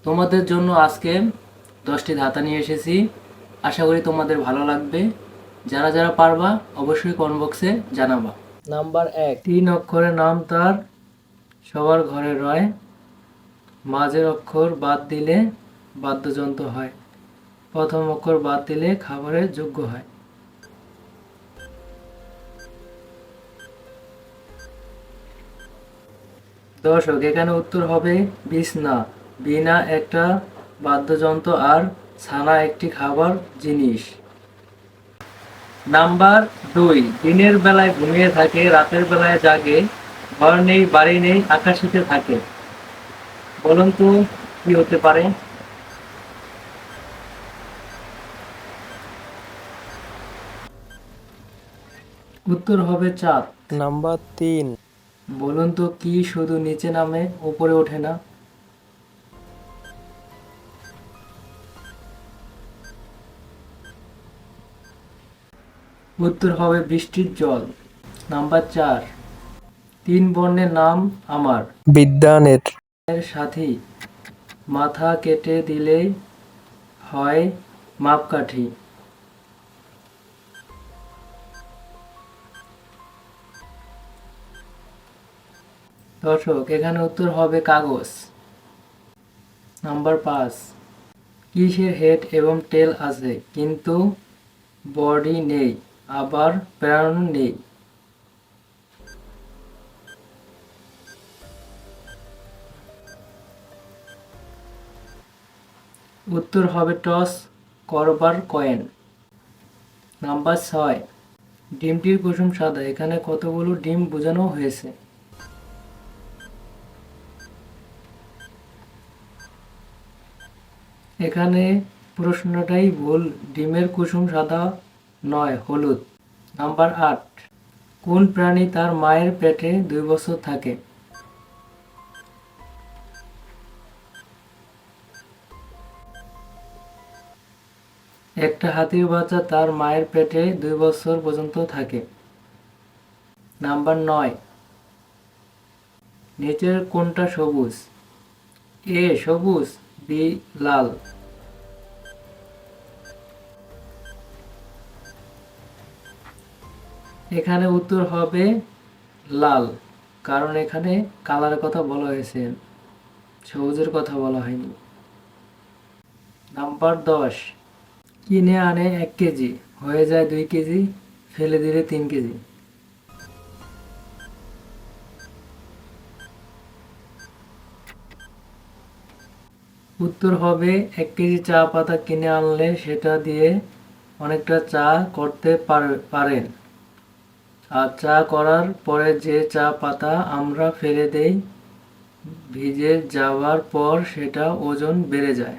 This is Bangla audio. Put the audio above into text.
তোমাদের জন্য আজকে 10টি ধাঁধা নিয়ে এসেছি। আশা করি তোমাদের ভালো লাগবে। যারা যারা পারবা অবশ্যই কমেন্ট বক্সে জানাবা। নাম্বার 1, 3 অক্ষরের নাম তার, সবার ঘরে রয়, মাঝের অক্ষর বাদ দিলে বাদ্যযন্ত্র হয়, প্রথম অক্ষর বাদ দিলে খাবারের যোগ্য হয়। দর্শক, এখানে উত্তর হবে বিছনা। বিনা একটা বাদ্যযন্ত্র আর ছানা একটি খাবার জিনিস। নাম্বার 2, দিনের বেলায় ঘুমিয়ে থাকে, রাতের বেলায় জাগে, ঘর নেই বাড়ি নেই আকাশেতে থাকে। বলুন তো কি হতে পারে? উত্তর হবে চাঁদ। নাম্বার 3, বলুন তো কি শুধু নিচে নামে উপরে ওঠে না? উত্তর হবে বৃষ্টির জল। নাম্বার 4, 3 বর্ণের নাম আমার, বিদ্যানের। এর সাথী, মাথা কেটে দিলেই হয় মাপকাঠি। দর্শক, এখানে উত্তর হবে কাগজ। নাম্বার 5, কিসের হেড এবং টেল আছে কিন্তু বডি নেই, আবার প্রাণ নেই? উত্তর হবে টস করবার কয়েন। নাম্বার 6, ডিমটির কুসুম সাদা, এখানে কতগুলো ডিম বোঝানো হয়েছে? এখানে প্রশ্নটাই ভুল, ডিমের কুসুম সাদা নয়, হলুদ। নাম্বার 8, কোন প্রাণী তার মায়ের পেটে 2 বছর থাকে? একটা হাতির বাচ্চা তার মায়ের পেটে 2 বছর পর্যন্ত থাকে। নাম্বার 9, নিচের কোনটা সবুজ? এ সবুজ, বি লাল? এখানে উত্তর হবে লাল, কারণ এখানে কালারের কথা বলা হয়েছে, সবুজের কথা বলা হয়নি। নাম্বার 10, কিনে আনে 1 কেজি, হয়ে যায় 2 কেজি, ফেলে দিলে 3 কেজি। উত্তর হবে 1 কেজি চা পাতা কিনে আনলে সেটা দিয়ে অনেকটা চা করতে পারেন। আর চা করার পরে যে চা পাতা আমরা ফেলে দেই, ভিজে যাওয়ার পর সেটা ওজন বেড়ে যায়।